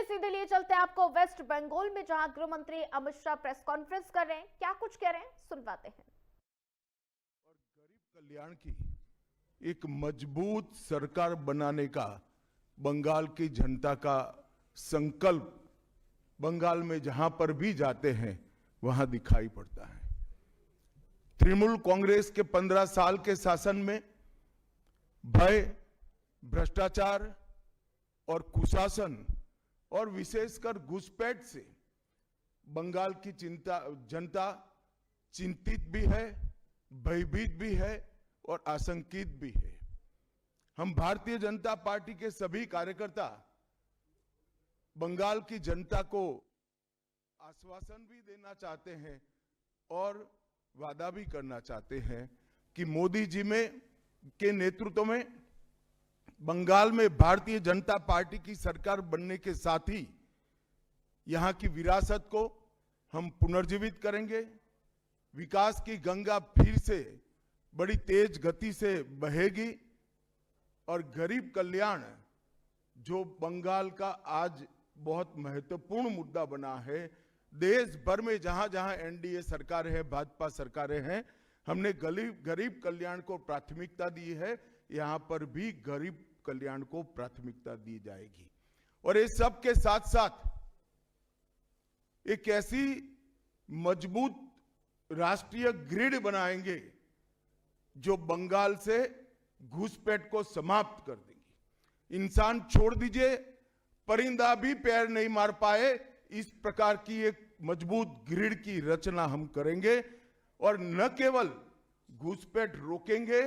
चलिए सीधे लिए चलते हैं आपको वेस्ट बंगाल में, जहां गृह मंत्री अमित शाह प्रेस कॉन्फ्रेंस कर रहे हैं। क्या कुछ कह रहे हैं, सुनवाते हैं। और गरीब कल्याण की एक मजबूत सरकार बनाने का बंगाल की जनता का संकल्प बंगाल में जहां पर भी जाते हैं वहां दिखाई पड़ता है। तृणमूल कांग्रेस के 15 साल के शासन में भय, भ्रष्टाचार और कुशासन और विशेषकर घुसपैठ से बंगाल की जनता चिंतित भी है, भयभीत भी है और आशंकित भी है। हम भारतीय जनता पार्टी के सभी कार्यकर्ता बंगाल की जनता को आश्वासन भी देना चाहते हैं और वादा भी करना चाहते हैं कि मोदी जी के नेतृत्व में बंगाल में भारतीय जनता पार्टी की सरकार बनने के साथ ही यहां की विरासत को हम पुनर्जीवित करेंगे। विकास की गंगा फिर से बड़ी तेज गति से बहेगी और गरीब कल्याण, जो बंगाल का आज बहुत महत्वपूर्ण मुद्दा बना है, देश भर में जहां जहां एनडीए सरकारें हैं, भाजपा सरकारें हैं, हमने गरीब कल्याण को प्राथमिकता दी है। यहां पर भी गरीब कल्याण को प्राथमिकता दी जाएगी और इस सब के साथ साथ एक ऐसी मजबूत राष्ट्रीय ग्रिड बनाएंगे जो बंगाल से घुसपैठ को समाप्त कर देंगी। इंसान छोड़ दीजिए, परिंदा भी पैर नहीं मार पाए, इस प्रकार की एक मजबूत ग्रिड की रचना हम करेंगे और न केवल घुसपैठ रोकेंगे,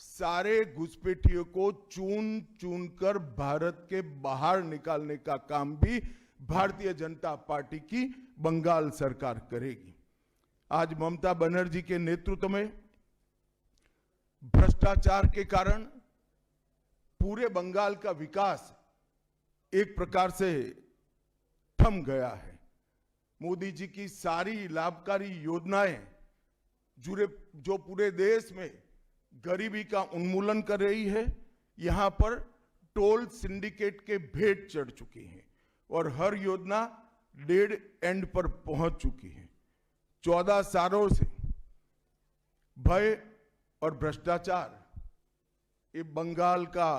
सारे घुसपैठियों को चुन चुन कर भारत के बाहर निकालने का काम भी भारतीय जनता पार्टी की बंगाल सरकार करेगी। आज ममता बनर्जी के नेतृत्व में भ्रष्टाचार के कारण पूरे बंगाल का विकास एक प्रकार से थम गया है। मोदी जी की सारी लाभकारी योजनाएं जो पूरे देश में गरीबी का उन्मूलन कर रही है, यहां पर टोल सिंडिकेट के भेंट चढ़ चुकी हैं और हर योजना डेड एंड पर पहुंच चुकी है। 14 सालों से भय और भ्रष्टाचार ये बंगाल का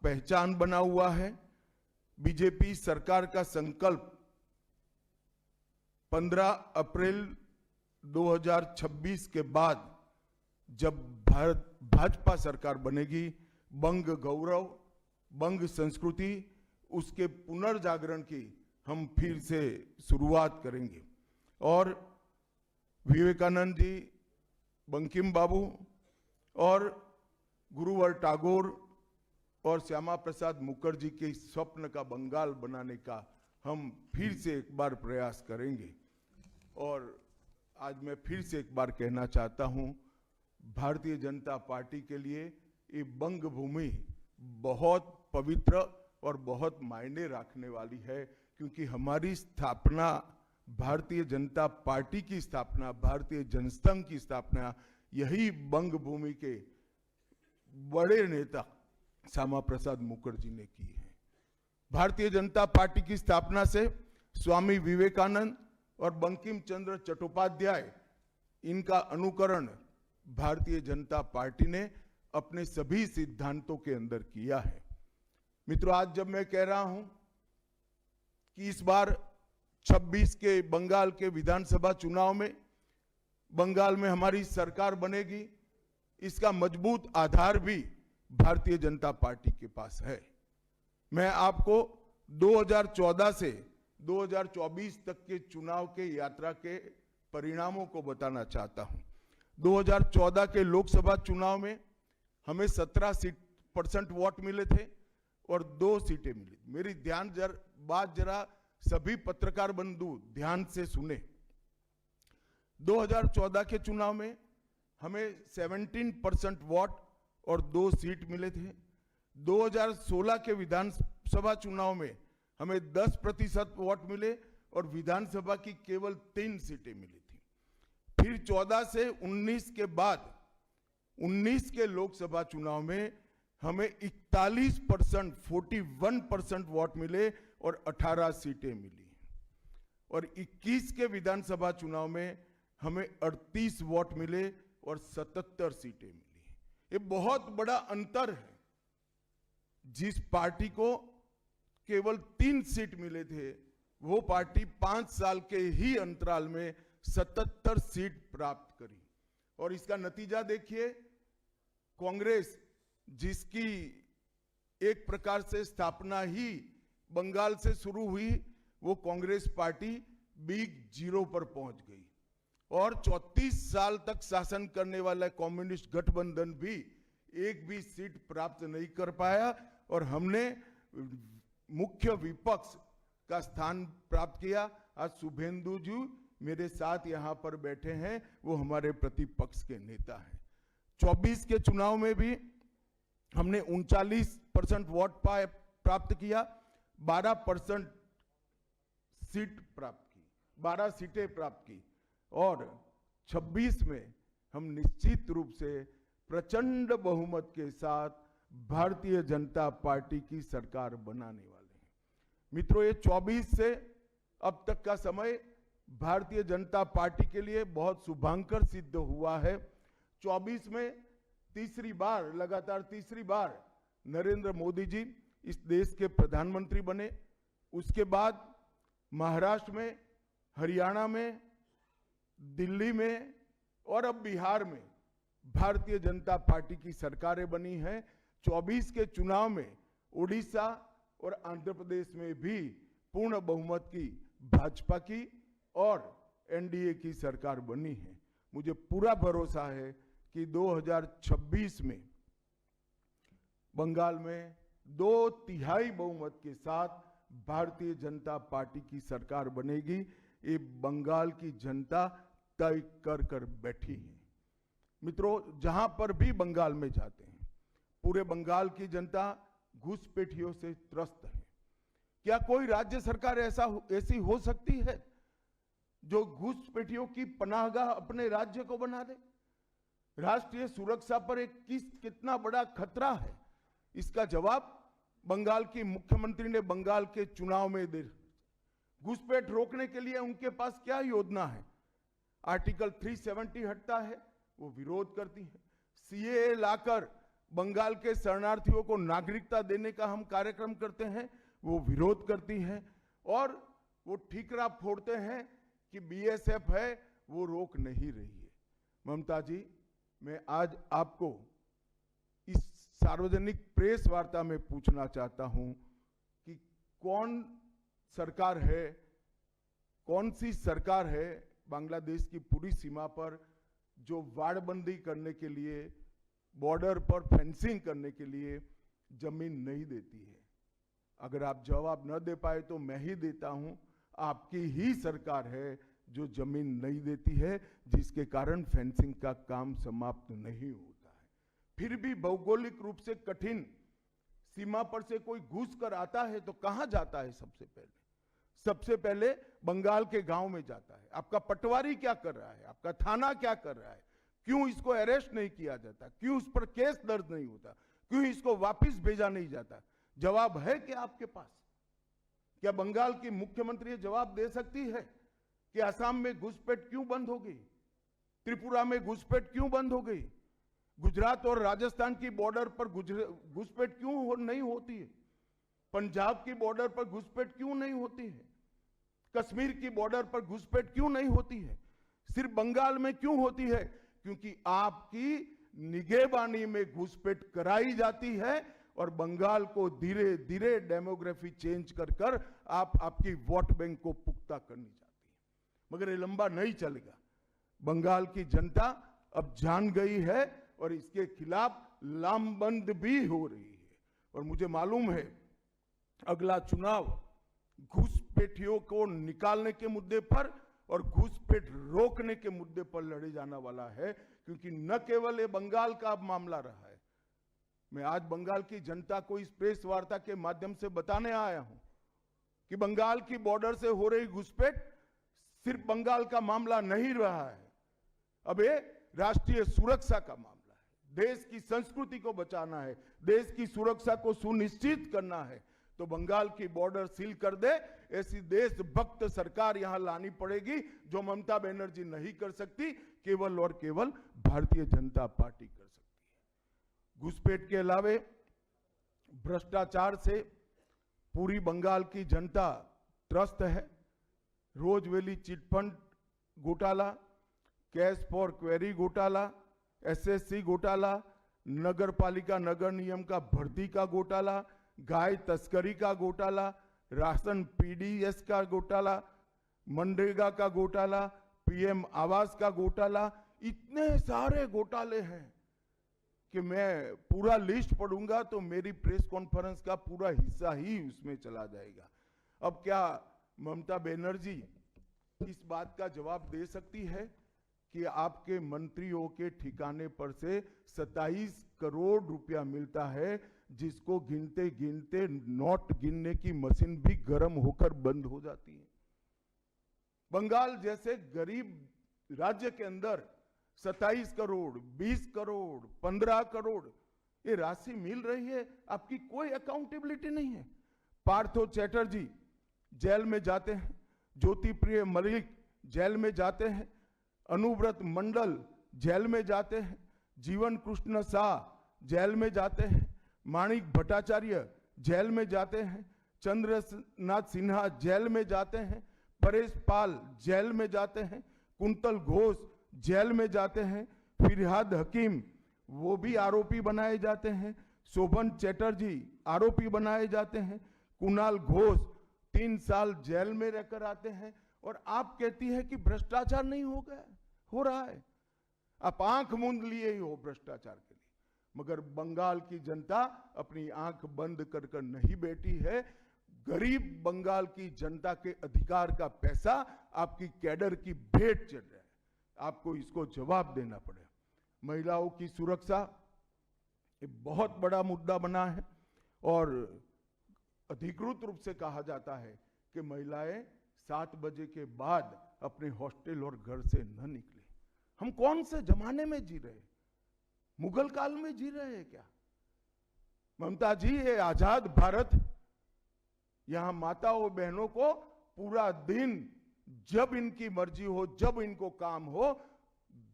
पहचान बना हुआ है। बीजेपी सरकार का संकल्प 15 अप्रैल 2026 के बाद जब भाजपा सरकार बनेगी, बंग गौरव, बंग संस्कृति, उसके पुनर्जागरण की हम फिर से शुरुआत करेंगे और विवेकानंद जी, बंकिम बाबू और गुरुवर टैगोर और श्यामा प्रसाद मुखर्जी के स्वप्न का बंगाल बनाने का हम फिर से एक बार प्रयास करेंगे। और आज मैं फिर से एक बार कहना चाहता हूं, भारतीय जनता पार्टी के लिए ये बंग भूमि बहुत पवित्र और बहुत मायने रखने वाली है, क्योंकि हमारी स्थापना, भारतीय जनता पार्टी की स्थापना, भारतीय जनसंघ की स्थापना यही बंग भूमि के बड़े नेता श्यामा प्रसाद मुखर्जी ने की है। भारतीय जनता पार्टी की स्थापना से स्वामी विवेकानंद और बंकिम चंद्र चट्टोपाध्याय, इनका अनुकरण भारतीय जनता पार्टी ने अपने सभी सिद्धांतों के अंदर किया है। मित्रों, आज जब मैं कह रहा हूं कि इस बार 26 के बंगाल के विधानसभा चुनाव में बंगाल में हमारी सरकार बनेगी, इसका मजबूत आधार भी भारतीय जनता पार्टी के पास है। मैं आपको 2014 से 2024 तक के चुनाव के यात्रा के परिणामों को बताना चाहता हूं। 2014 के लोकसभा चुनाव में हमें 17% वोट मिले थे और 2 सीटें मिली। मेरी बात जरा सभी पत्रकार बंधु ध्यान से सुने। 2014 के चुनाव में हमें 17% वोट और 2 सीट मिले थे। 2016 के विधानसभा चुनाव में हमें 10% वोट मिले और विधानसभा की केवल 3 सीटें मिली थी। फिर 14 से 19 के बाद 19 के लोकसभा चुनाव में हमें 41%, 41% वोट मिले और 18 सीटें मिली। और 21 के विधानसभा चुनाव में हमें 38 वोट मिले और 77 सीटें मिली। ये बहुत बड़ा अंतर है। जिस पार्टी को केवल 3 सीट मिले थे, वो पार्टी 5 साल के ही अंतराल में 77 सीट प्राप्त करी। और इसका नतीजा देखिए, कांग्रेस जिसकी एक प्रकार से स्थापना ही बंगाल से शुरू हुई, वो कांग्रेस पार्टी बिग जीरो पर पहुंच गई। और 34 साल तक शासन करने वाला कम्युनिस्ट गठबंधन भी एक भी सीट प्राप्त नहीं कर पाया और हमने मुख्य विपक्ष का स्थान प्राप्त किया। आज शुभेंदु जी मेरे साथ यहां पर बैठे हैं, वो हमारे प्रतिपक्ष के नेता हैं। 24 के चुनाव में भी हमने 39% वोट प्राप्त किया, 12% सीट प्राप्त की, 12 सीटें प्राप्त की। और 26 में हम निश्चित रूप से प्रचंड बहुमत के साथ भारतीय जनता पार्टी की सरकार बनाने वाले हैं। मित्रों, ये 24 से अब तक का समय भारतीय जनता पार्टी के लिए बहुत शुभंकर सिद्ध हुआ है। 24 में लगातार तीसरी बार नरेंद्र मोदी जी इस देश के प्रधानमंत्री बने। उसके बाद महाराष्ट्र में, हरियाणा में, दिल्ली में और अब बिहार में भारतीय जनता पार्टी की सरकारें बनी हैं। 24 के चुनाव में उड़ीसा और आंध्र प्रदेश में भी पूर्ण बहुमत की भाजपा की और एनडीए की सरकार बनी है। मुझे पूरा भरोसा है कि 2026 में बंगाल में 2/3 बहुमत के साथ भारतीय जनता पार्टी की सरकार बनेगी। ये बंगाल की जनता तय कर बैठी है। मित्रों, जहां पर भी बंगाल में जाते हैं, पूरे बंगाल की जनता घुसपैठियों से त्रस्त है। क्या कोई राज्य सरकार ऐसी हो सकती है जो घुसपैठियों की पनाहगाह अपने राज्य को बना दे? राष्ट्रीय सुरक्षा पर कितना बड़ा खतरा है, इसका जवाब बंगाल की मुख्यमंत्री ने बंगाल के चुनाव में दे। घुसपैठ रोकने के लिए उनके पास क्या योजना है? आर्टिकल 370 हटता है, वो विरोध करती है। सीएए लाकर बंगाल के शरणार्थियों को नागरिकता देने का हम कार्यक्रम करते हैं, वो विरोध करती हैं। और वो ठीकरा फोड़ते हैं कि बीएसएफ है, वो रोक नहीं रही है। ममता जी, मैं आज आपको इस सार्वजनिक प्रेस वार्ता में पूछना चाहता हूं कि कौन सी सरकार है बांग्लादेश की पूरी सीमा पर जो वाड़बंदी करने के लिए, बॉर्डर पर फेंसिंग करने के लिए जमीन नहीं देती है? अगर आप जवाब न दे पाए तो मैं ही देता हूं। आपकी ही सरकार है जो जमीन नहीं देती है, जिसके कारण फेंसिंग का काम समाप्त नहीं होता है। फिर भी भौगोलिक रूप से कठिन सीमा पर से कोई घुस कर आता है तो कहां जाता है? सबसे पहले बंगाल के गांव में जाता है। आपका पटवारी क्या कर रहा है? आपका थाना क्या कर रहा है? क्यों इसको अरेस्ट नहीं किया जाता? क्यों उस पर केस दर्ज नहीं होता? क्यों इसको वापस भेजा नहीं जाता? जवाब है क्या आपके पास? क्या बंगाल की मुख्यमंत्री जवाब दे सकती है कि असम में घुसपैठ क्यों बंद हो गई? त्रिपुरा में घुसपैठ क्यों बंद हो गई? गुजरात और राजस्थान की बॉर्डर पर घुसपैठ क्यों नहीं होती है? पंजाब की बॉर्डर पर घुसपैठ क्यों नहीं होती है? कश्मीर की बॉर्डर पर घुसपैठ क्यों नहीं होती है? सिर्फ बंगाल में क्यों होती है? क्योंकि आपकी निगहबानी में घुसपैठ कराई जाती है और बंगाल को धीरे धीरे डेमोग्राफी चेंज कर आपकी वोट बैंक को पुख्ता करनी चाहती है। मगर ये लंबा नहीं चलेगा। बंगाल की जनता अब जान गई है और इसके खिलाफ लामबंद भी हो रही है। और मुझे मालूम है अगला चुनाव घुसपैठियों को निकालने के मुद्दे पर और घुसपैठ रोकने के मुद्दे पर लड़े जाने वाला है, क्योंकि न केवल ये बंगाल का अब मामला रहा है। मैं आज बंगाल की जनता को इस प्रेस वार्ता के माध्यम से बताने आया हूं कि बंगाल की बॉर्डर से हो रही घुसपैठ सिर्फ बंगाल का मामला नहीं रहा है, अब ये राष्ट्रीय सुरक्षा का मामला है, देश की संस्कृति को बचाना है, देश की सुरक्षा को सुनिश्चित करना है, तो बंगाल की बॉर्डर सील कर दे, ऐसी देशभक्त सरकार यहां लानी पड़ेगी, जो ममता बनर्जी नहीं कर सकती, केवल और केवल भारतीय जनता पार्टी कर सकती है। घुसपैठ के अलावे भ्रष्टाचार से पूरी बंगाल की जनता त्रस्त है। रोजवेली चिटफंड घोटाला, कैश फॉर क्वेरी घोटाला, एसएससी घोटाला, नगर पालिका नगर निगम का भर्ती का घोटाला, गाय तस्करी का घोटाला, राशन पीडीएस का घोटाला, मनरेगा का घोटाला, पीएम आवास का घोटाला, इतने सारे घोटाले हैं कि मैं पूरा लिस्ट पढ़ूंगा तो मेरी प्रेस कॉन्फ्रेंस का पूरा हिस्सा ही उसमें चला जाएगा। अब क्या ममता बनर्जी इस बात का जवाब दे सकती है कि आपके मंत्रियों के ठिकाने पर से 27 करोड़ रुपया मिलता है, जिसको गिनते गिनते नोट गिनने की मशीन भी गर्म होकर बंद हो जाती है। बंगाल जैसे गरीब राज्य के अंदर 27 करोड़, 20 करोड़, 15 करोड़ ये राशि मिल रही है, आपकी कोई अकाउंटेबिलिटी नहीं है। पार्थो चैटर्जी जेल में जाते हैं, ज्योति प्रिय मलिक जेल में जाते हैं, अनुव्रत मंडल जेल में जाते हैं, जीवन कृष्ण शाह जेल में जाते हैं, माणिक भट्टाचार्य जेल में जाते हैं, चंद्रनाथ सिन्हा जेल में जाते हैं, परेश पाल जेल में जाते हैं, कुंतल घोष जेल में जाते हैं, फिरहाद हकीम वो भी आरोपी बनाए जाते हैं, शोभन चैटर्जी आरोपी बनाए जाते हैं, कुणाल घोष 3 साल जेल में रहकर आते हैं, और आप कहती है कि भ्रष्टाचार नहीं हो गया, हो रहा है। आप आंख मूंद लिए ही हो भ्रष्टाचार के लिए, मगर बंगाल की जनता अपनी आंख बंद कर कर नहीं बैठी है। गरीब बंगाल की जनता के अधिकार का पैसा आपकी कैडर की भेंट चढ़ रहा है, आपको इसको जवाब देना पड़ेगा। महिलाओं की सुरक्षा एक बहुत बड़ा मुद्दा बना है, और अधिकृत रूप से कहा जाता है कि महिलाएं 7 बजे के बाद अपने हॉस्टल और घर से न निकले। हम कौन से जमाने में जी रहे, मुगल काल में जी रहे हैं क्या? ममता जी, ये आजाद भारत, यहां माताओं बहनों को पूरा दिन जब इनकी मर्जी हो, जब इनको काम हो,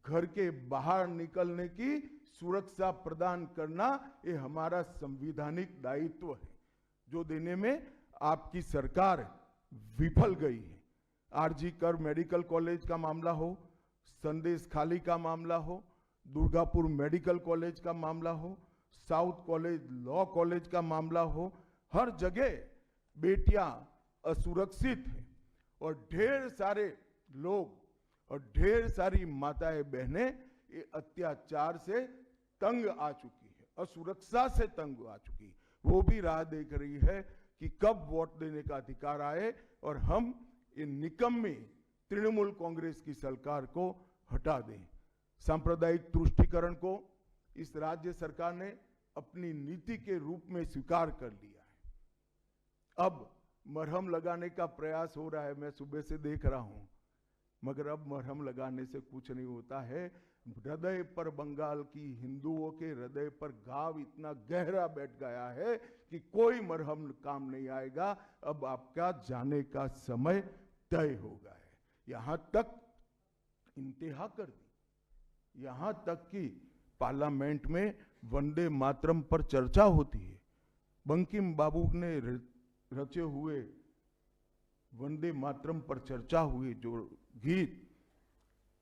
घर के बाहर निकलने की सुरक्षा प्रदान करना ये हमारा संवैधानिक दायित्व है, जो देने में आपकी सरकार विफल गई है। आरजी कर मेडिकल कॉलेज का मामला हो, संदेश खाली का मामला हो, दुर्गापुर मेडिकल कॉलेज का मामला हो, साउथ कॉलेज लॉ कॉलेज का मामला हो, हर जगह बेटियां असुरक्षित हैं, और ढेर सारे लोग और ढेर सारी माताएं बहनें ये अत्याचार से तंग आ चुकी है, असुरक्षा से तंग आ चुकी है। वो भी राह देख रही है कि कब वोट देने का अधिकार आए और हम इन निकम्मी तृणमूल कांग्रेस की सरकार को हटा दें। सांप्रदायिक तुष्टीकरण को इस राज्य सरकार ने अपनी नीति के रूप में स्वीकार कर लिया है। अब मरहम लगाने का प्रयास हो रहा है, मैं सुबह से देख रहा हूं, मगर अब मरहम लगाने से कुछ नहीं होता है। हृदय पर, बंगाल की हिंदुओं के हृदय पर घाव इतना गहरा बैठ गया है कि कोई मरहम काम नहीं आएगा। अब आपका जाने का समय तय हो गया है। यहां तक इंतहा कर दी, यहां तक कि पार्लियामेंट में वंदे मातरम पर चर्चा होती है। बंकिम बाबू ने रचे हुए वंदे मातरम पर चर्चा हुई, जो गीत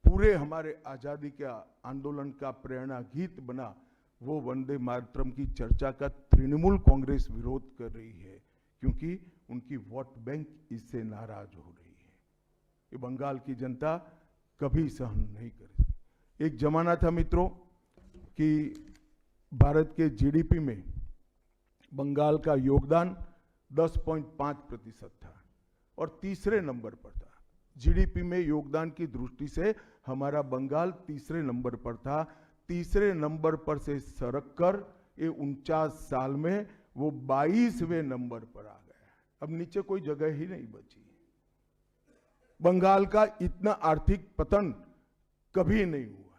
पूरे हमारे आजादी के आंदोलन का प्रेरणा गीत बना, वो वंदे मातरम की चर्चा का तृणमूल कांग्रेस विरोध कर रही है, क्योंकि उनकी वोट बैंक इससे नाराज हो रही है। ये बंगाल की जनता कभी सहन नहीं करेगी। एक जमाना था मित्रों कि भारत के जीडीपी में बंगाल का योगदान 10.5% था और तीसरे नंबर पर था। जीडीपी में योगदान की दृष्टि से हमारा बंगाल तीसरे नंबर पर था। तीसरे नंबर पर से सरक कर ये 49 साल में वो 22वें नंबर पर आ गया। अब नीचे कोई जगह ही नहीं बची। बंगाल का इतना आर्थिक पतन कभी नहीं हुआ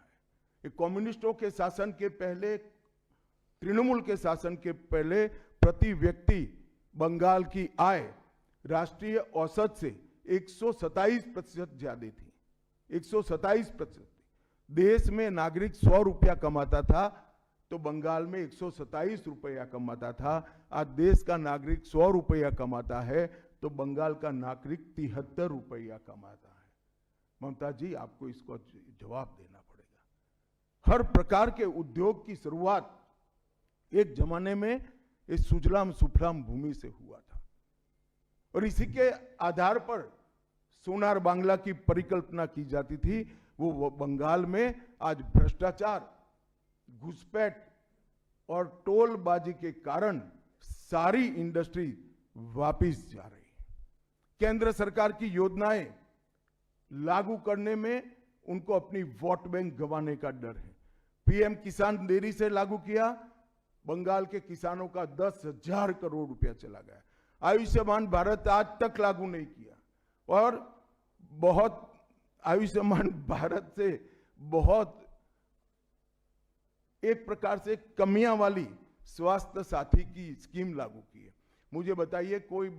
है। कि कम्युनिस्टों के शासन के पहले, तृणमूल के शासन के पहले प्रति व्यक्ति बंगाल की आय राष्ट्रीय औसत से 127% ज्यादा थी। 127%। देश में नागरिक 100 रुपया कमाता था तो बंगाल में 127 रुपया कमाता था। आज देश का नागरिक 100 रुपया कमाता है तो बंगाल का नागरिक 73 रुपया कमाता है। ममता जी, आपको इसको जवाब देना पड़ेगा। हर प्रकार के उद्योग की शुरुआत एक जमाने में इस सुजलाम सुफलाम भूमि से हुआ था और इसी के आधार पर सोनार बांग्ला की परिकल्पना की जाती थी। वो बंगाल में आज भ्रष्टाचार, घुसपैठ और टोलबाजी के कारण सारी इंडस्ट्री वापिस जा रही है। केंद्र सरकार की योजनाएं लागू करने में उनको अपनी वोट बैंक गंवाने का डर है। पीएम किसान देरी से लागू किया, बंगाल के किसानों का 10,000 करोड़ रुपया चला गया। आयुष्मान भारत आज तक लागू नहीं किया और बहुत आयुष्मान भारत से बहुत एक प्रकार से कमियां वाली स्वास्थ्य साथी की स्कीम लागू की है। मुझे बताइए, कोई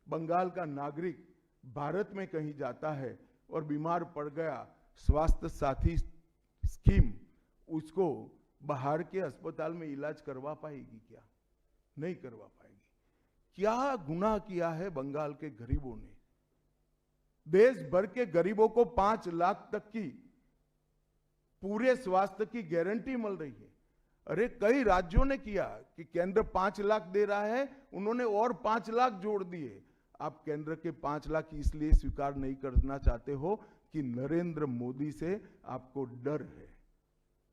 बंगाल का नागरिक भारत में कहीं जाता है और बीमार पड़ गया, स्वास्थ्य साथी स्कीम उसको बाहर के अस्पताल में इलाज करवा पाएगी क्या? नहीं करवा पाएगी। क्या गुनाह किया है बंगाल के गरीबों ने? देश भर के गरीबों को 5 लाख तक की पूरे स्वास्थ्य की गारंटी मिल रही है। अरे कई राज्यों ने किया कि केंद्र 5 लाख दे रहा है, उन्होंने और 5 लाख जोड़ दिए। आप केंद्र के 5 लाख इसलिए स्वीकार नहीं करना चाहते हो कि नरेंद्र मोदी से आपको डर है।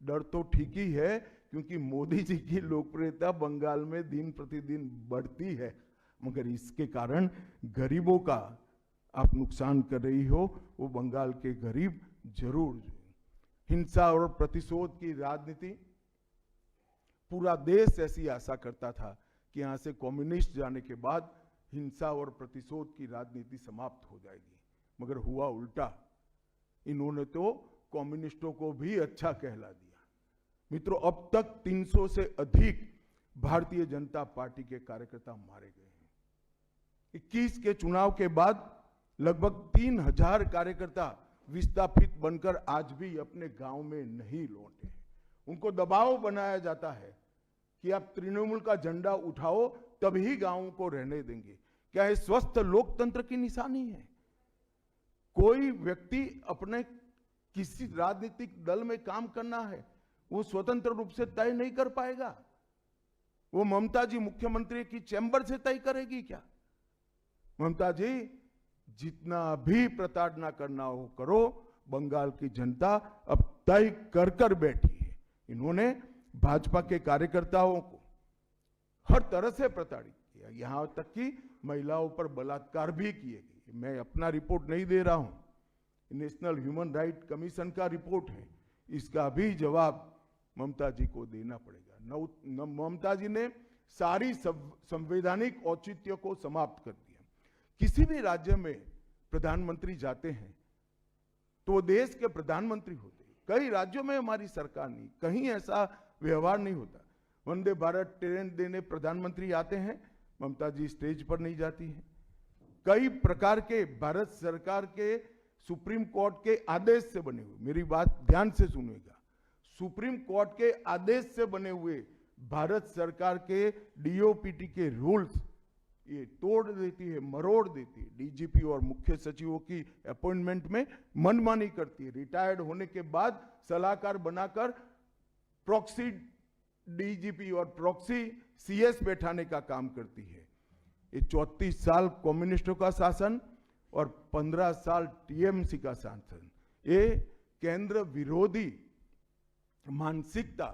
डर तो ठीक ही है क्योंकि मोदी जी की लोकप्रियता बंगाल में दिन प्रतिदिन बढ़ती है, मगर इसके कारण गरीबों का आप नुकसान कर रही हो। वो बंगाल के गरीब जरूर। हिंसा और प्रतिशोध की राजनीति, पूरा देश ऐसी आशा करता था कि यहां से कम्युनिस्ट जाने के बाद हिंसा और प्रतिशोध की राजनीति समाप्त हो जाएगी, मगर हुआ उल्टा। इन्होंने तो कम्युनिस्टों को भी अच्छा कहला दिया। मित्रों, अब तक 300 से अधिक भारतीय जनता पार्टी के कार्यकर्ता मारे गए हैं। 21 के चुनाव के बाद लगभग 3000 कार्यकर्ता विस्थापित बनकर आज भी अपने गांव में नहीं लौटे। उनको दबाव बनाया जाता है कि आप तृणमूल का झंडा उठाओ तभी गांवों को रहने देंगे। क्या ये स्वस्थ लोकतंत्र की निशानी है? कोई व्यक्ति अपने किसी राजनीतिक दल में काम करना है, वो स्वतंत्र रूप से तय नहीं कर पाएगा। वो ममता जी मुख्यमंत्री की चैम्बर से तय करेगी क्या? ममता जी, जितना भी प्रताड़ना करना हो करो, बंगाल की जनता अब तय कर कर बैठी है। इन्होंने भाजपा के कार्यकर्ताओं को हर तरह से प्रताड़ित किया, यहां तक कि महिलाओं पर बलात्कार भी किए गए। मैं अपना रिपोर्ट नहीं दे रहा हूं, नेशनल ह्यूमन राइट कमीशन का रिपोर्ट है। इसका भी जवाब ममता जी को देना पड़ेगा। ममता जी ने सारी संवैधानिक औचित्य को समाप्त कर दिया। किसी भी राज्य में प्रधानमंत्री जाते हैं तो वो देश के प्रधानमंत्री होते हैं। कई राज्यों में हमारी सरकार नहीं, कहीं ऐसा व्यवहार नहीं होता। वंदे भारत ट्रेन देने प्रधानमंत्री आते हैं, ममता जी स्टेज पर नहीं जाती हैं। कई प्रकार के भारत सरकार के सुप्रीम कोर्ट के आदेश से बने हुए, मेरी बात ध्यान से सुनिएगा, सुप्रीम कोर्ट के आदेश से बने हुए भारत सरकार के डीओपीटी के रूल्स ये तोड़ देती है, मरोड़ देती है। डीजीपी और मुख्य सचिवों की अपॉइंटमेंट में मनमानी करती है। रिटायर्ड होने के बाद सलाहकार बनाकर प्रॉक्सी डीजीपी और प्रॉक्सी सीएस बैठाने का काम करती है। ये 34 साल कम्युनिस्टों का शासन और 15 साल टीएमसी का शासन, ये केंद्र विरोधी मानसिकता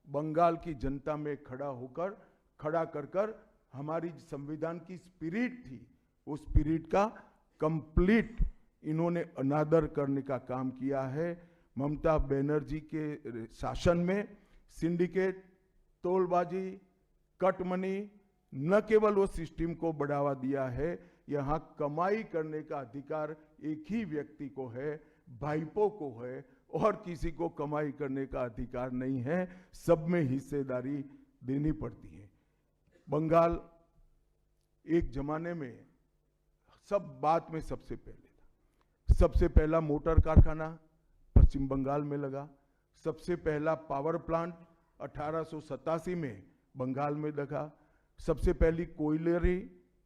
बंगाल की जनता में खड़ा कर हमारी संविधान की स्पिरिट थी, उस स्पिरिट का कंप्लीट इन्होंने अनादर करने का काम किया है। ममता बनर्जी के शासन में सिंडिकेट, तोलबाजी, कट मनी, न केवल वो सिस्टम को बढ़ावा दिया है, यहाँ कमाई करने का अधिकार एक ही व्यक्ति को है, भाइपों को है, और किसी को कमाई करने का अधिकार नहीं है, सब में हिस्सेदारी देनी पड़ती है। बंगाल एक जमाने में सब बात में सबसे पहले था। सबसे पहला मोटर कारखाना पश्चिम बंगाल में लगा, सबसे पहला पावर प्लांट 1887 में बंगाल में लगा, सबसे पहली कोयलरी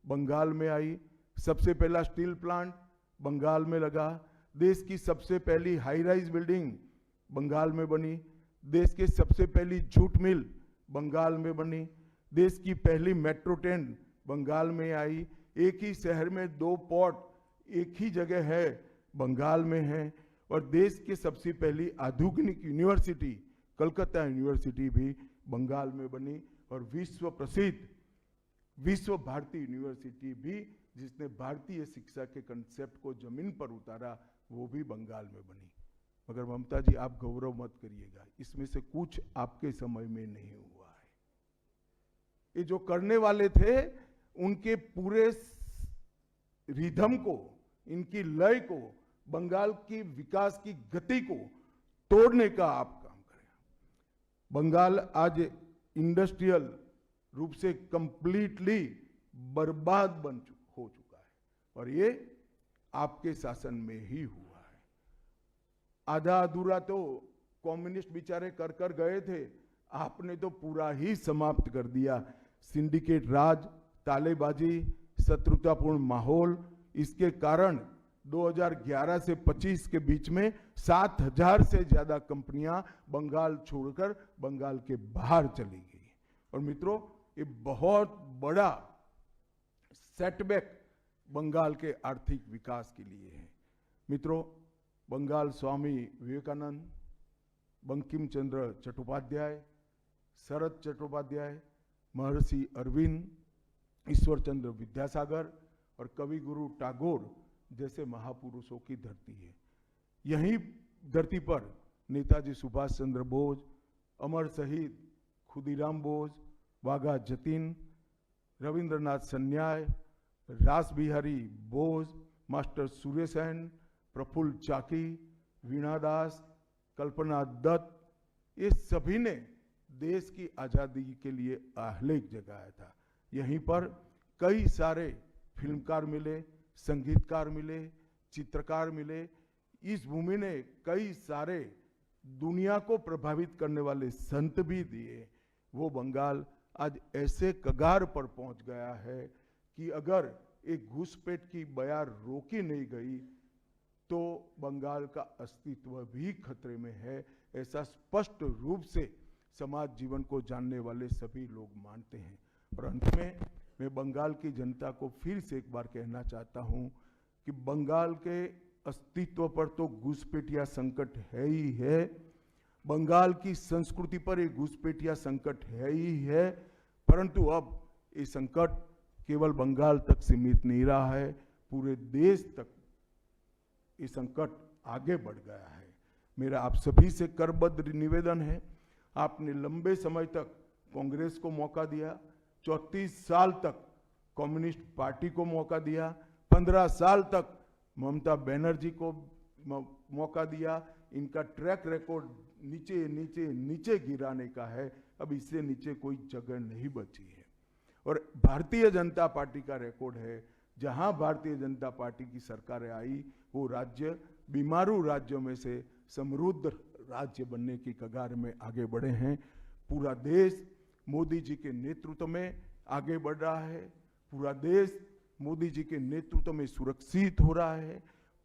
बंगाल में आई, सबसे पहला स्टील प्लांट बंगाल में लगा, देश की सबसे पहली हाई राइज बिल्डिंग बंगाल में बनी, देश के सबसे पहली जूट मिल बंगाल में बनी, देश की पहली मेट्रो ट्रेन बंगाल में आई, एक ही शहर में 2 पोर्ट एक ही जगह है बंगाल में है, और देश की सबसे पहली आधुनिक यूनिवर्सिटी कलकत्ता यूनिवर्सिटी भी बंगाल में बनी, और विश्व प्रसिद्ध विश्व भारती यूनिवर्सिटी भी जिसने भारतीय शिक्षा के कंसेप्ट को जमीन पर उतारा वो भी बंगाल में बनी। मगर ममता जी आप गौरव मत करिएगा, इसमें से कुछ आपके समय में नहीं हुआ है। ये जो करने वाले थे उनके पूरे रिदम को, इनकी लय को, बंगाल की विकास की गति को तोड़ने का आप काम करें। बंगाल आज इंडस्ट्रियल रूप से कंप्लीटली बर्बाद हो चुका है, और ये आपके शासन में ही हुआ है। आधा अधूरा तो कम्युनिस्ट बेचारे कर गए थे, आपने तो पूरा ही समाप्त कर दिया। सिंडिकेट राज, तालेबाजी, शत्रुतापूर्ण माहौल, इसके कारण 2011 से 25 के बीच में 7000 से ज्यादा कंपनियां बंगाल छोड़कर बंगाल के बाहर चली गई। और मित्रों, ये बहुत बड़ा सेटबैक बंगाल के आर्थिक विकास के लिए है। मित्रों, बंगाल स्वामी विवेकानंद, बंकिम चंद्र चट्टोपाध्याय, शरद चट्टोपाध्याय, महर्षि अरविंद, ईश्वर चंद्र विद्यासागर और कवि गुरु टैगोर जैसे महापुरुषों की धरती है। यही धरती पर नेताजी सुभाष चंद्र बोस, अमर शहीद खुदीराम बोस, वाघा जतीन, रविंद्रनाथ सन्याय, रास बिहारी बोस, मास्टर सुरेश सेन, प्रफुल्ल चाकी, वीणा दास, कल्पना दत्त, ये सभी ने देश की आज़ादी के लिए आहलेख जगाया था। यहीं पर कई सारे फिल्मकार मिले, संगीतकार मिले, चित्रकार मिले। इस भूमि ने कई सारे दुनिया को प्रभावित करने वाले संत भी दिए। वो बंगाल आज ऐसे कगार पर पहुंच गया है कि अगर एक घुसपैठ की बयार रोकी नहीं गई तो बंगाल का अस्तित्व भी खतरे में है, ऐसा स्पष्ट रूप से समाज जीवन को जानने वाले सभी लोग मानते हैं। और अंत में मैं बंगाल की जनता को फिर से एक बार कहना चाहता हूं कि बंगाल के अस्तित्व पर तो घुसपैठिया संकट है ही है, बंगाल की संस्कृति पर एक घुसपैठिया संकट है ही है, परंतु अब ये संकट केवल बंगाल तक सीमित नहीं रहा है, पूरे देश तक ये संकट आगे बढ़ गया है। मेरा आप सभी से करबद्ध निवेदन है, आपने लंबे समय तक कांग्रेस को मौका दिया, 34 साल तक कम्युनिस्ट पार्टी को मौका दिया, 15 साल तक ममता बनर्जी को मौका दिया। इनका ट्रैक रिकॉर्ड नीचे नीचे नीचे गिराने का है, अब इससे नीचे कोई जगह नहीं बची है। और भारतीय जनता पार्टी का रिकॉर्ड है, जहां भारतीय जनता पार्टी की सरकारें आई वो राज्य बीमारू राज्यों में से समृद्ध राज्य बनने की कगार में आगे बढ़े हैं। पूरा देश मोदी जी के नेतृत्व में आगे बढ़ रहा है, पूरा देश मोदी जी के नेतृत्व में सुरक्षित हो रहा है,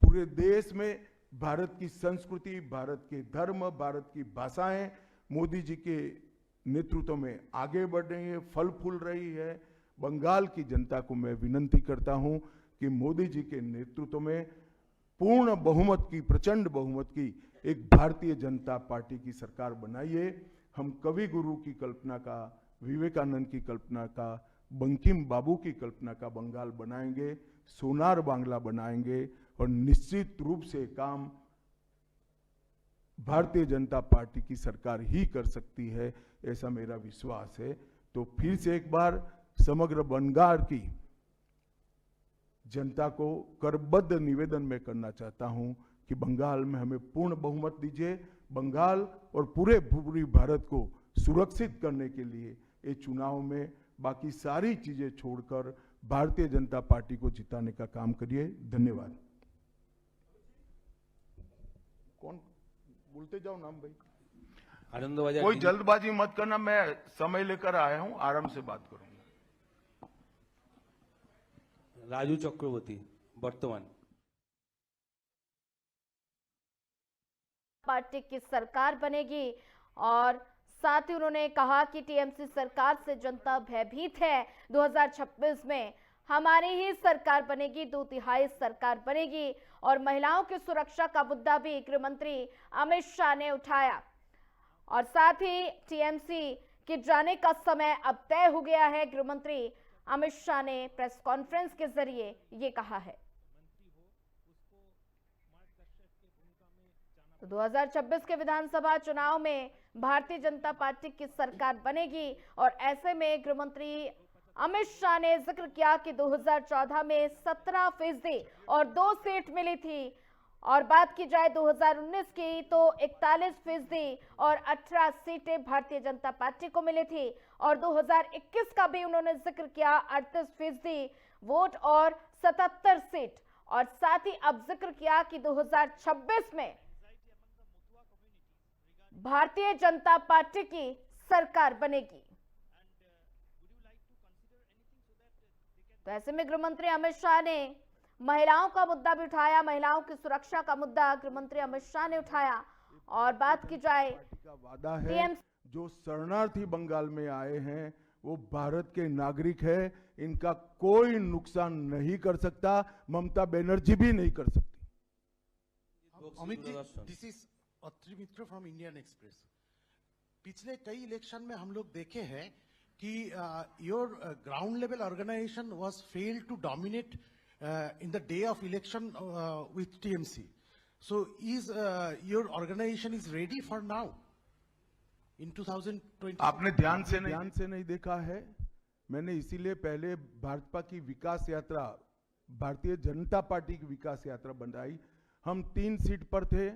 पूरे देश में भारत की संस्कृति, भारत के धर्म, भारत की भाषाएं मोदी जी के नेतृत्व में आगे बढ़ रही है, फल फूल रही है। बंगाल की जनता को मैं विनती करता हूं कि मोदी जी के नेतृत्व में पूर्ण बहुमत की, प्रचंड बहुमत की एक भारतीय जनता पार्टी की सरकार बनाइए। हम कवि गुरु की कल्पना का, विवेकानंद की कल्पना का, बंकिम बाबू की कल्पना का बंगाल बनाएंगे, सोनार बांग्ला बनाएंगे, और निश्चित रूप से काम भारतीय जनता पार्टी की सरकार ही कर सकती है, ऐसा मेरा विश्वास है। तो फिर से एक बार समग्र बंगाल की जनता को करबद्ध निवेदन मैं करना चाहता हूं कि बंगाल में हमें पूर्ण बहुमत दीजिए। बंगाल और पूरी भारत को सुरक्षित करने के लिए ये चुनाव में बाकी सारी चीजें छोड़कर भारतीय जनता पार्टी को जिताने का काम करिए। धन्यवाद। कौन बोलते जाओ नाम भाई? आनंद कोई जल्दबाजी मत करना, मैं समय लेकर आया हूं, आराम से बात करूंगा। राजू चक्रवर्ती वर्तमान पार्टी की सरकार बनेगी और साथ ही उन्होंने कहा कि टीएमसी सरकार से जनता भयभीत है। 2026 में हमारी ही सरकार बनेगी, 2/3 सरकार बनेगी। और महिलाओं की सुरक्षा का मुद्दा भी गृह मंत्री अमित शाह ने उठाया और साथ ही टीएमसी के जाने का समय अब तय हो गया है। गृह मंत्री अमित शाह ने प्रेस कॉन्फ्रेंस के जरिए ये कहा है। तो 2026 के विधानसभा चुनाव में भारतीय जनता पार्टी की सरकार बनेगी और ऐसे में गृह मंत्री अमित शाह ने जिक्र किया कि 2014 में 17% और 2 सीट मिली थी और बात की जाए 2019 की तो 41% और 18 सीटें भारतीय जनता पार्टी को मिली थी। और 2021 का भी उन्होंने जिक्र किया, 38% वोट और 77 सीट। और साथ ही अब जिक्र किया कि 2026 में भारतीय जनता पार्टी की सरकार बनेगी। तो ऐसे में गृह मंत्री अमित शाह ने महिलाओं का मुद्दा भी उठाया। महिलाओं की सुरक्षा का मुद्दा गृह मंत्री अमित शाह ने उठाया। और बात की जाए का वादा है, जो शरणार्थी बंगाल में आए हैं वो भारत के नागरिक है, इनका कोई नुकसान नहीं कर सकता, ममता बनर्जी भी नहीं कर सकती। Amit ji, this is Atri Mitra from Indian Express. पिछले कई इलेक्शन में हम लोग देखे हैं कि your ground level organisation was failed to dominate in the day of election with TMC. So is your organisation is ready for now in 2020? आपने ध्यान से नहीं देखा है। मैंने इसीलिए पहले भाजपा की विकास यात्रा, भारतीय जनता पार्टी की विकास यात्रा बनाई। हम 3 सीट पर थे,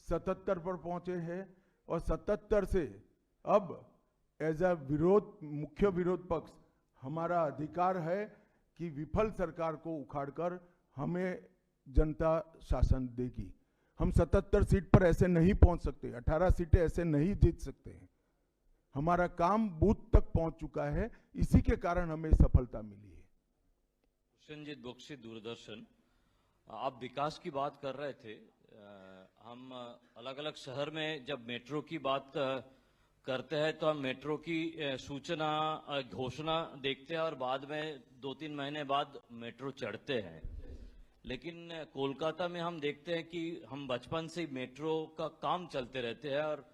77 पर पहुंचे हैं और 77 से अब एज अ मुख्य विरोध पक्ष हमारा अधिकार है कि विफल सरकार को उखाड़कर हमें जनता शासन देगी। हम 77 सीट पर ऐसे नहीं पहुंच सकते, 18 सीटें ऐसे नहीं जीत सकते हैं। हमारा काम बूथ तक पहुंच चुका है, इसी के कारण हमें सफलता मिली है। संजीत बख्शी, दूरदर्शन। आप विकास की बात कर रहे थे। हम अलग अलग शहर में जब मेट्रो की बात करते हैं तो हम मेट्रो की सूचना घोषणा देखते हैं और बाद में 2-3 महीने बाद मेट्रो चढ़ते हैं। लेकिन कोलकाता में हम देखते हैं कि हम बचपन से मेट्रो का काम चलते रहते हैं और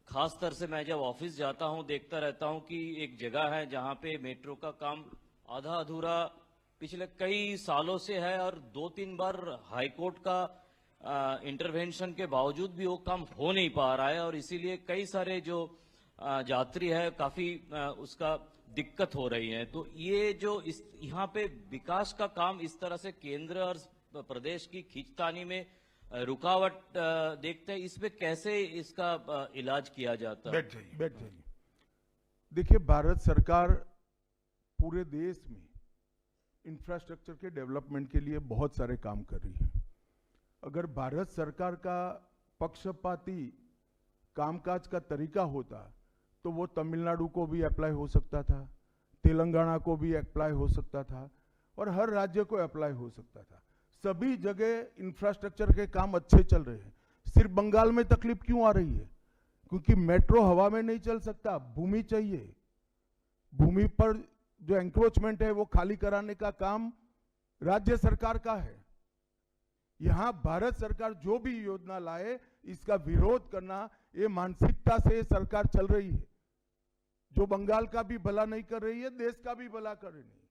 खास तौर से मैं जब ऑफिस जाता हूं देखता रहता हूं कि एक जगह है जहां पे मेट्रो का काम आधा अधूरा पिछले कई सालों से है और 2-3 बार हाईकोर्ट का इंटरवेंशन के बावजूद भी वो काम हो नहीं पा रहा है और इसीलिए कई सारे जो यात्री है काफी उसका दिक्कत हो रही है। तो ये जो यहाँ पे विकास का काम इस तरह से केंद्र और प्रदेश की खींचतानी में रुकावट देखते हैं, इसमें कैसे इसका इलाज किया जाता है? बैठ जाइए। देखिए, भारत सरकार पूरे देश में इंफ्रास्ट्रक्चर के डेवलपमेंट के लिए बहुत सारे काम कर रही है। अगर भारत सरकार का पक्षपाती कामकाज का तरीका होता तो वो तमिलनाडु को भी अप्लाई हो सकता था, तेलंगाना को भी अप्लाई हो सकता था और हर राज्य को अप्लाई हो सकता था। सभी जगह इंफ्रास्ट्रक्चर के काम अच्छे चल रहे हैं। सिर्फ बंगाल में तकलीफ क्यों आ रही है? क्योंकि मेट्रो हवा में नहीं चल सकता, भूमि चाहिए। भूमि पर जो एंक्रोचमेंट है वो खाली कराने का काम राज्य सरकार का है। यहां भारत सरकार जो भी योजना लाए इसका विरोध करना, ये मानसिकता से सरकार चल रही है, जो बंगाल का भी भला नहीं कर रही है, देश का भी भला कर रही है।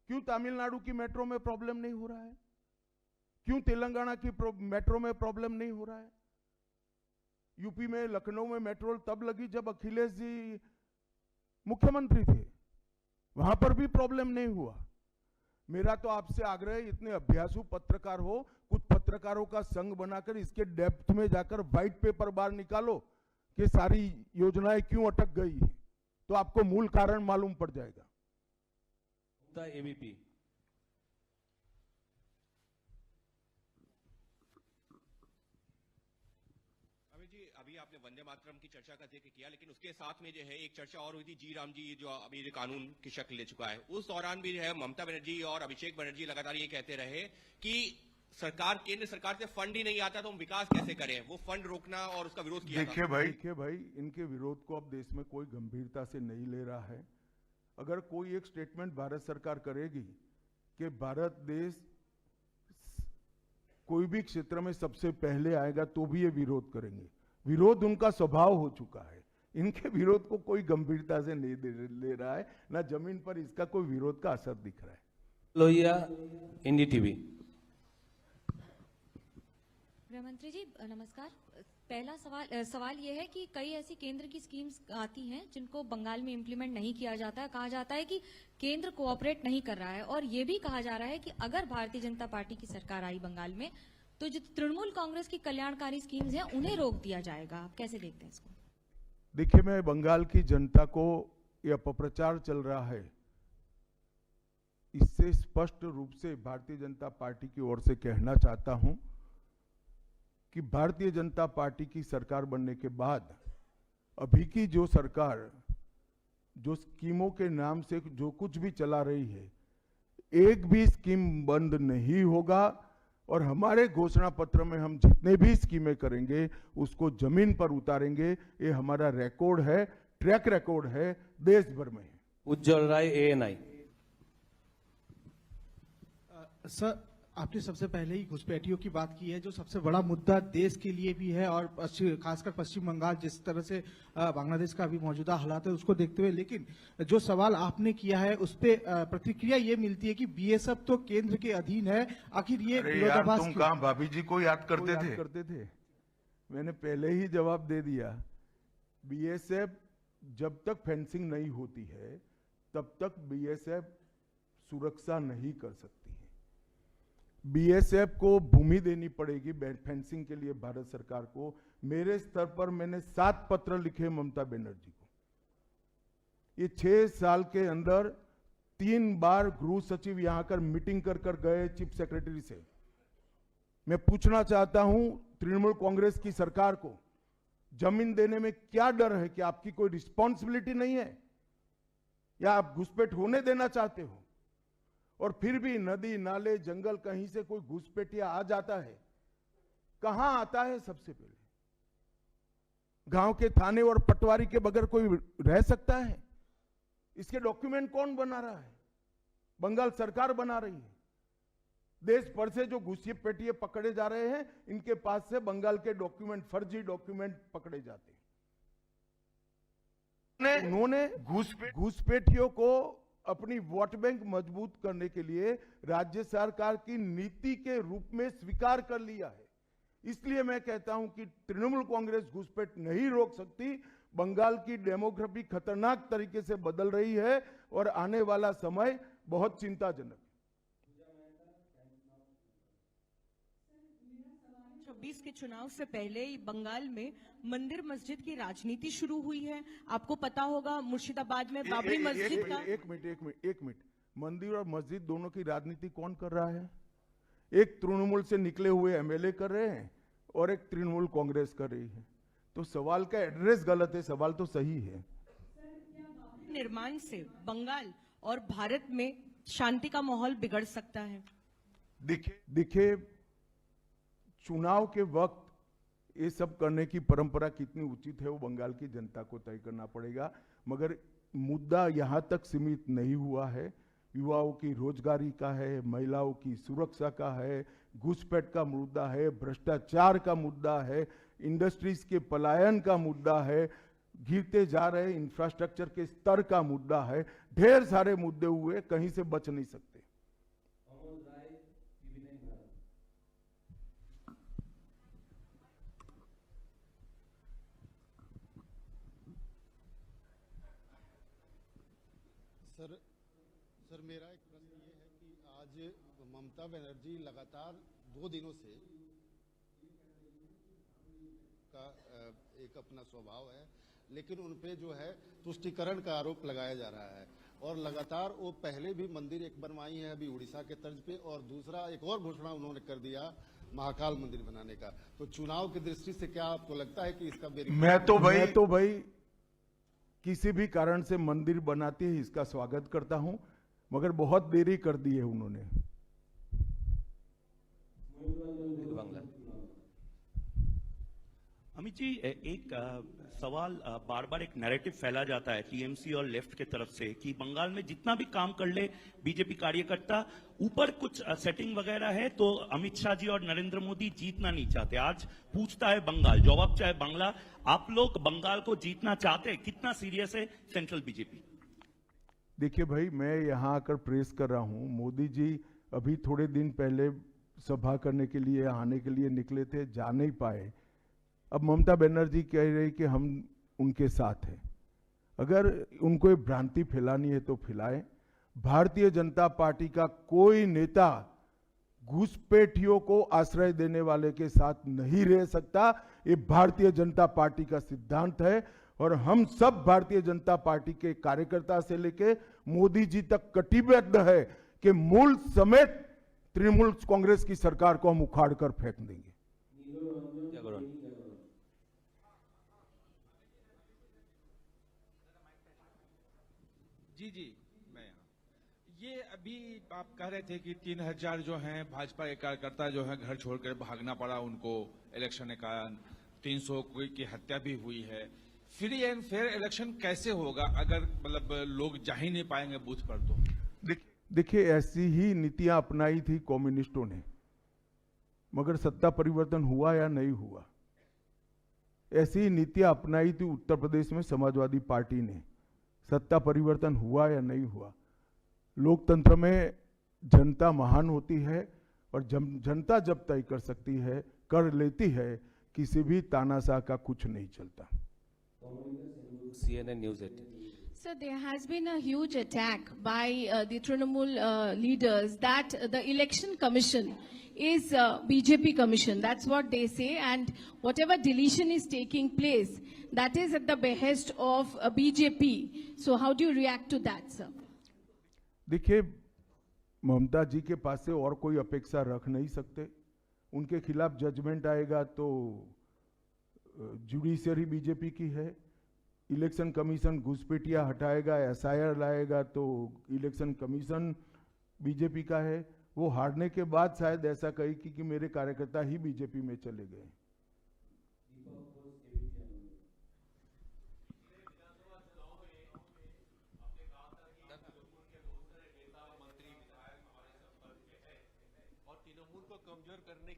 क्यों तमिलनाडु की मेट्रो में प्रॉब्लम नहीं हो रहा है? क्यों तेलंगाना की मेट्रो में प्रॉब्लम नहीं हो रहा है? यूपी में लखनऊ में मेट्रो तब लगी जब अखिलेश जी मुख्यमंत्री थे, वहां पर भी प्रॉब्लम नहीं हुआ। मेरा तो आपसे आग्रह है, इतने अभ्यासु पत्रकार हो, कुछ पत्रकारों का संघ बनाकर इसके डेप्थ में जाकर व्हाइट पेपर बाहर निकालो कि सारी योजनाएं क्यों अटक गई, तो आपको मूल कारण मालूम पड़ जाएगा। एबीपी। अमित जी, अभी आपने वंदे मातरम की चर्चा का जिक्र किया, लेकिन उसके साथ में जो है एक चर्चा और हुई थी, जी राम जी जो अभी जो कानून की शक्ल ले चुका है, उस दौरान भी जो है ममता बनर्जी और अभिषेक बनर्जी लगातार ये कहते रहे कि सरकार, केंद्र सरकार से फंड ही नहीं आता तो हम विकास कैसे करें, वो फंड रोकना और उसका विरोध किया था। देखिए भाई, इनके विरोध को अब देश में कोई गंभीरता से नहीं ले रहा है। अगर कोई एक स्टेटमेंट भारत सरकार करेगी कि भारत देश कोई भी क्षेत्र में सबसे पहले आएगा, तो भी ये विरोध करेंगे। विरोध उनका स्वभाव हो चुका है। इनके विरोध को कोई गंभीरता से नहीं ले रहा है, ना जमीन पर इसका कोई विरोध का असर दिख रहा है। लोहिया, एनडीटीवी। गृहमंत्री जी नमस्कार। पहला सवाल ये है कि कई ऐसी केंद्र की स्कीम्स आती हैं जिनको बंगाल में इम्प्लीमेंट नहीं किया जाता है। कहा जाता है कि केंद्र कोऑपरेट नहीं कर रहा है, और ये भी कहा जा रहा है कि अगर भारतीय जनता पार्टी की सरकार आई बंगाल में तो जो तृणमूल कांग्रेस की कल्याणकारी स्कीम्स हैं उन्हें रोक दिया जाएगा। आप कैसे देखते हैं इसको? देखिए, मैं बंगाल की जनता को ये अपप्रचार चल रहा है, इससे स्पष्ट रूप से भारतीय जनता पार्टी की ओर से कहना चाहता हूं कि भारतीय जनता पार्टी की सरकार बनने के बाद अभी की जो सरकार जो स्कीमों के नाम से जो कुछ भी चला रही है, एक भी स्कीम बंद नहीं होगा, और हमारे घोषणा पत्र में हम जितने भी स्कीमें करेंगे उसको जमीन पर उतारेंगे। ये हमारा रिकॉर्ड है, ट्रैक रिकॉर्ड है, देश भर में। उज्जवल राय, एएनआई। सर, आपने सबसे पहले ही घुसपैठियों की बात की है, जो सबसे बड़ा मुद्दा देश के लिए भी है, और खासकर पश्चिम बंगाल जिस तरह से बांग्लादेश का अभी मौजूदा हालात है उसको देखते हुए। लेकिन जो सवाल आपने किया है उस पे प्रतिक्रिया ये मिलती है कि बीएसएफ तो केंद्र के अधीन है, आखिर ये विरोधाभास तुम कहां भाभी जी को याद करते थे? मैंने पहले ही जवाब दे दिया। बीएसएफ जब तक फेंसिंग नहीं होती है तब तक बीएसएफ सुरक्षा नहीं कर सकती है। बीएसएफ को भूमि देनी पड़ेगी फेंसिंग के लिए भारत सरकार को। मेरे स्तर पर मैंने 7 पत्र लिखे ममता बनर्जी को। ये 6 साल के अंदर 3 बार गृह सचिव यहां कर मीटिंग कर गए चीफ सेक्रेटरी से। मैं पूछना चाहता हूं तृणमूल कांग्रेस की सरकार को, जमीन देने में क्या डर है? कि आपकी कोई रिस्पॉन्सिबिलिटी नहीं है, या आप घुसपैठ होने देना चाहते हो? और फिर भी नदी नाले जंगल कहीं से कोई घुसपैठिया आ जाता है, कहां आता है? सबसे पहले गांव के थाने और पटवारी के बगैर कोई रह सकता है? इसके डॉक्यूमेंट कौन बना रहा है? बंगाल सरकार बना रही है। देश भर से जो घुसपैठिए पकड़े जा रहे हैं, इनके पास से बंगाल के डॉक्यूमेंट, फर्जी डॉक्यूमेंट पकड़े जाते हैं। उन्होंने घुसपैठियों को अपनी वोट बैंक मजबूत करने के लिए राज्य सरकार की नीति के रूप में स्वीकार कर लिया है। इसलिए मैं कहता हूं कि तृणमूल कांग्रेस घुसपैठ नहीं रोक सकती। बंगाल की डेमोग्राफी खतरनाक तरीके से बदल रही है और आने वाला समय बहुत चिंताजनक है। 2024 के चुनाव से पहले बंगाल में मंदिर मस्जिद की राजनीति शुरू हुई है। आपको पता होगा मुर्शिदाबाद में बाबरी मस्जिद का। एक मिनट, मंदिर और मस्जिद दोनों की राजनीति कौन कर रहा है? एक तृणमूल से निकले हुए एमएलए कर रहे हैं और एक तृणमूल कांग्रेस कर रही है। तो सवाल का एड्रेस गलत है, सवाल तो सही है। निर्माण से बंगाल और भारत में शांति का माहौल बिगड़ सकता है। देखिए, चुनाव के वक्त ये सब करने की परंपरा कितनी उचित है वो बंगाल की जनता को तय करना पड़ेगा, मगर मुद्दा यहां तक सीमित नहीं हुआ है। युवाओं की रोजगारी का है, महिलाओं की सुरक्षा का है, घुसपैठ का मुद्दा है, भ्रष्टाचार का मुद्दा है, इंडस्ट्रीज के पलायन का मुद्दा है, गिरते जा रहे इंफ्रास्ट्रक्चर के स्तर का मुद्दा है। ढेर सारे मुद्दे हुए, कहीं से बच नहीं सकते। सर मेरा एक प्रश्न ये है कि आज ममता बनर्जी लगातार 2 दिनों से का एक अपना स्वभाव है, लेकिन उन पे जो है तुष्टीकरण का आरोप लगाया जा रहा है और लगातार वो पहले भी मंदिर एक बनवाई है अभी उड़ीसा के तर्ज पे, और दूसरा एक और घोषणा उन्होंने कर दिया महाकाल मंदिर बनाने का। तो चुनाव की दृष्टि से क्या आपको लगता है कि इसका मैं तो भाई किसी भी कारण से मंदिर बनाते ही इसका स्वागत करता हूं, मगर बहुत देरी कर दी है उन्होंने। बांग्ला। अमित जी, एक सवाल बार बार एक नैरेटिव फैला जाता है टीएमसी और लेफ्ट के तरफ से कि बंगाल में जितना भी काम कर ले बीजेपी कार्यकर्ता, ऊपर कुछ सेटिंग वगैरह है तो अमित शाह जी और नरेंद्र मोदी जीतना नहीं चाहते। आज पूछता है बंगाल, जवाब चाहे बांग्ला, आप लोग बंगाल को जीतना चाहते हैं? कितना सीरियस है सेंट्रल बीजेपी? देखिए भाई, मैं यहाँ आकर प्रेस कर रहा हूँ। मोदी जी अभी थोड़े दिन पहले सभा करने के लिए आने के लिए निकले थे, जा नहीं पाए। अब ममता बनर्जी कह रही कि हम उनके साथ हैं। अगर उनको ये भ्रांति फैलानी है तो फैलाएं। भारतीय जनता पार्टी का कोई नेता घुसपैठियों को आश्रय देने वाले के साथ नहीं रह सकता। ये भारतीय जनता पार्टी का सिद्धांत है और हम सब भारतीय जनता पार्टी के कार्यकर्ता से लेके मोदी जी तक कटिबद्ध है कि मूल समेत तृणमूल कांग्रेस की सरकार को हम उखाड़ कर फेंक देंगे। जी, मैं ये अभी आप कह रहे थे कि 3000 जो हैं भाजपा के कार्यकर्ता जो हैं घर छोड़कर भागना पड़ा उनको इलेक्शन के कारण, 300 कोई की हत्या भी हुई है। फ्री एंड फेयर इलेक्शन कैसे होगा अगर मतलब लोग जा ही नहीं पाएंगे बूथ पर? तो देखिए, ऐसी ही नीतियां अपनाई थी कम्युनिस्टों ने, मगर सत्ता परिवर्तन हुआ या नहीं हुआ। ऐसी ही नीतियां अपनाई थी उत्तर प्रदेश में समाजवादी पार्टी ने, सत्ता परिवर्तन हुआ या नहीं हुआ। लोकतंत्र में जनता महान होती है और जनता जब तय कर सकती है, कर लेती है, किसी भी तानाशाह का कुछ नहीं चलता। CNN News 18. So there has been a huge attack by the Trinamool leaders that the election commission is BJP commission. That's what they say, and whatever deletion is taking place, that is at the behest of BJP. So how do you react to that, sir? देखिए, ममता जी के पास से और कोई अपेक्षा रख नहीं सकते। उनके खिलाफ जजमेंट आएगा तो जुडिशियरी बीजेपी की है, इलेक्शन कमीशन घुसपैठिया हटाएगा, SIR लाएगा तो इलेक्शन कमीशन बीजेपी का है। वो हारने के बाद शायद ऐसा कही कि मेरे कार्यकर्ता ही बीजेपी में चले गए।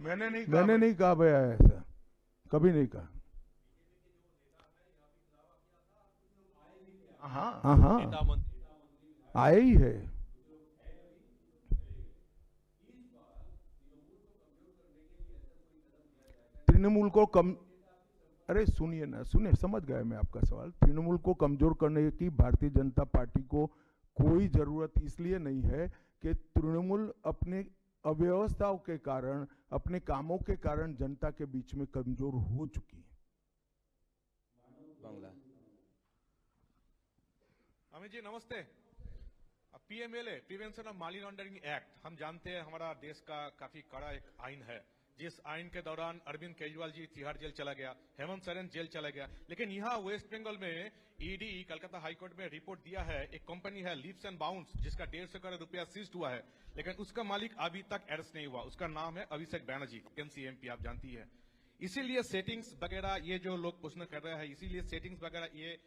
मैंने नहीं कहा भैया, ऐसा कभी नहीं कहा। हाँ, आए ही है। तृणमूल को अरे सुनिए ना, सुनिए, समझ गया मैं आपका सवाल। तृणमूल को कमजोर करने की भारतीय जनता पार्टी को कोई जरूरत इसलिए नहीं है कि तृणमूल अपने अव्यवस्थाओं के कारण, अपने कामों के कारण जनता के बीच में कमजोर हो चुकी है। बांग्ला। अमित जी नमस्ते। PMLA prevention of money laundering act, हम जानते हैं हमारा देश का काफी कड़ा एक आइन है, जिस आइन के दौरान अरविंद केजरीवाल जी तिहाड़ जेल चला गया, हेमंत सोरेन जेल चला गया। लेकिन यहाँ वेस्ट बंगाल में ईडी कलकत्ता हाईकोर्ट में रिपोर्ट दिया है, एक कंपनी है लीप्स एंड बाउंड्स जिसका 150 करोड़ रुपया सीज्ड हुआ है, लेकिन उसका मालिक अभी तक अरेस्ट नहीं हुआ। उसका नाम है अभिषेक बैनर्जी, MCMP, आप जानती है। इसीलिए सेटिंग्स वगैरह ये जो लोग प्रश्न कर रहे हैं, इसीलिए सेटिंग्स वगैरह ये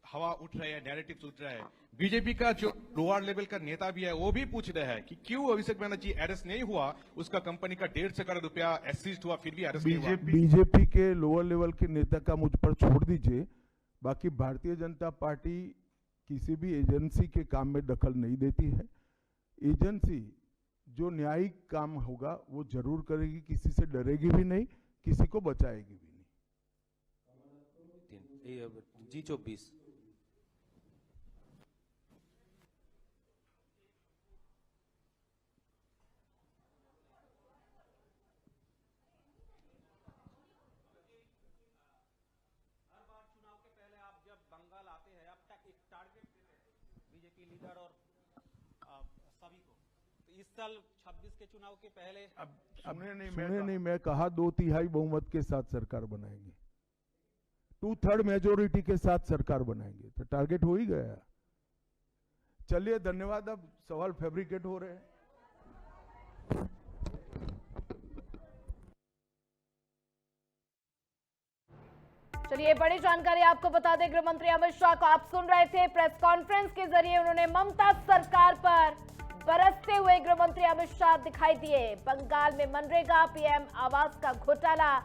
हवा उठ रहे हैं, नैरेटिव उठ रहा है। बीजेपी का जो लोअर लेवल का नेता भी है वो भी पूछ रहे हैं कि क्यों अभिषेक बैनर्जी अरेस्ट नहीं हुआ, उसका कंपनी का 150 करोड़ रुपया सीज्ड हुआ फिर भी अरेस्ट नहीं हुआ। बीजेपी के लोअर लेवल के नेता का मुझ पर छोड़ दीजिए, बाकी भारतीय जनता पार्टी किसी भी एजेंसी के काम में दखल नहीं देती है। एजेंसी जो न्यायिक काम होगा वो जरूर करेगी, किसी से डरेगी भी नहीं, किसी को बचाएगी भी नहीं। G24। लीडर और सभी को। तो इस साल 26 के चुनाव के पहले सुने नहीं, मैं कहा 2/3 बहुमत के साथ सरकार बनाएंगे, 2/3 मेजोरिटी के साथ सरकार बनाएंगे, तो टारगेट हो ही गया। चलिए धन्यवाद। अब सवाल फैब्रिकेट हो रहे हैं। चलिए बड़ी जानकारी आपको बता दें, गृह मंत्री अमित शाह को आप सुन रहे थे। प्रेस कॉन्फ्रेंस के जरिए उन्होंने ममता सरकार पर बरसते हुए गृह मंत्री अमित शाह दिखाई दिए। बंगाल में मनरेगा, पीएम आवास का घोटाला,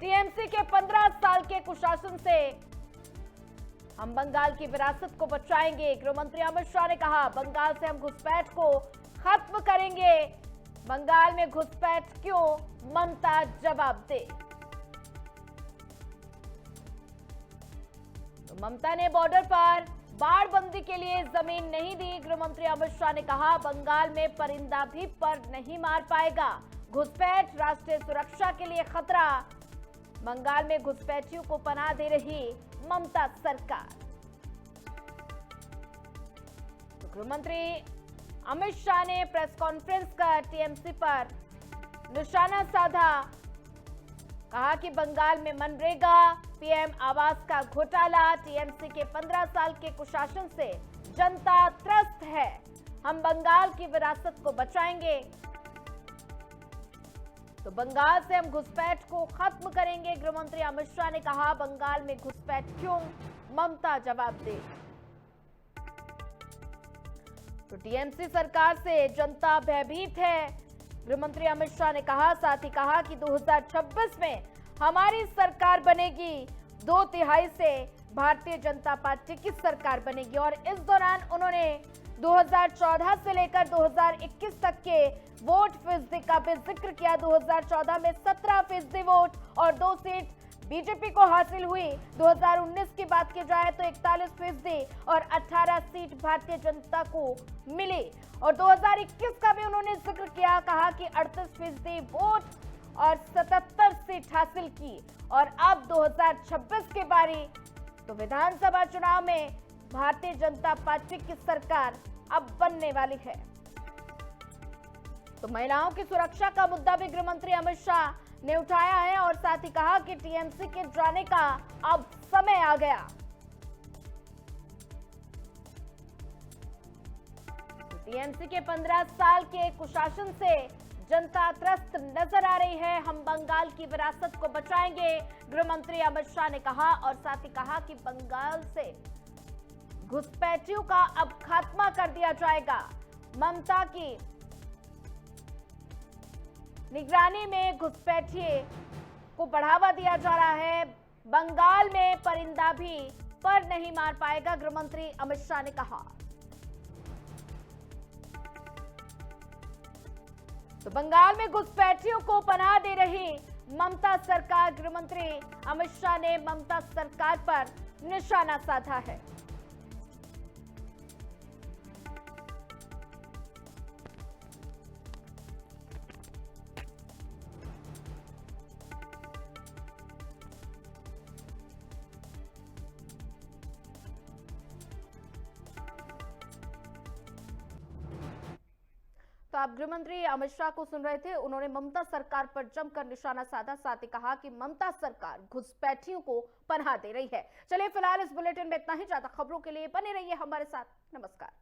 टीएमसी के 15 साल के कुशासन से हम बंगाल की विरासत को बचाएंगे। गृह मंत्री अमित शाह ने कहा, बंगाल से हम घुसपैठ को खत्म करेंगे। बंगाल में घुसपैठ क्यों, ममता जवाब दे। तो ममता ने बॉर्डर पर बाड़बंदी के लिए जमीन नहीं दी। गृह मंत्री अमित शाह ने कहा, बंगाल में परिंदा भी पर नहीं मार पाएगा। घुसपैठ राष्ट्रीय सुरक्षा के लिए खतरा। बंगाल में घुसपैठियों को पनाह दे रही ममता सरकार। तो गृह मंत्री अमित शाह ने प्रेस कॉन्फ्रेंस कर टीएमसी पर निशाना साधा। कहा कि बंगाल में मनरेगा, पीएम आवास का घोटाला, टीएमसी के 15 साल के कुशासन से जनता त्रस्त है। हम बंगाल की विरासत को बचाएंगे। तो बंगाल से हम घुसपैठ को खत्म करेंगे। गृह मंत्री अमित शाह ने कहा, बंगाल में घुसपैठ क्यों, ममता जवाब दे। तो टीएमसी सरकार से जनता भयभीत है। गृह मंत्री अमित शाह ने कहा, साथ ही कहा कि 2026 में हमारी सरकार बनेगी। 2/3 से भारतीय जनता पार्टी की सरकार बनेगी। और इस दौरान उन्होंने 2014 से लेकर 2021 तक के वोट फीसदी का भी जिक्र किया। 2014 में 17% वोट और 2 सीट बीजेपी को हासिल हुई। 2019 की बात की जाए तो 41% और 18 सीट भारतीय जनता को मिली। और 2021 का भी उन्होंने जिक्र किया, कहा कि 38% वोट और 77 सीट हासिल की। और अब 2026 की बारी, तो विधानसभा चुनाव में भारतीय जनता पार्टी की सरकार अब बनने वाली है। तो महिलाओं की सुरक्षा का मुद्दा भी गृह मंत्री अमित शाह ने उठाया है और साथ ही कहा कि टीएमसी के जाने का अब समय आ गया। तो टीएमसी के 15 साल के कुशासन से जनता त्रस्त नजर आ रही है। हम बंगाल की विरासत को बचाएंगे, गृह मंत्री अमित शाह ने कहा। और साथ ही कहा कि बंगाल से घुसपैठियों का अब खात्मा कर दिया जाएगा। ममता की निगरानी में घुसपैठिए को बढ़ावा दिया जा रहा है। बंगाल में परिंदा भी पर नहीं मार पाएगा, गृह मंत्री अमित शाह ने कहा। तो बंगाल में घुसपैठियों को पनाह दे रही ममता सरकार। गृह मंत्री अमित शाह ने ममता सरकार पर निशाना साधा है। तो आप गृह मंत्री अमित शाह को सुन रहे थे। उन्होंने ममता सरकार पर जमकर निशाना साधा। साथ ही कहा कि ममता सरकार घुसपैठियों को पनाह दे रही है। चलिए फिलहाल इस बुलेटिन में इतना ही। ज्यादा खबरों के लिए बने रहिए हमारे साथ। नमस्कार।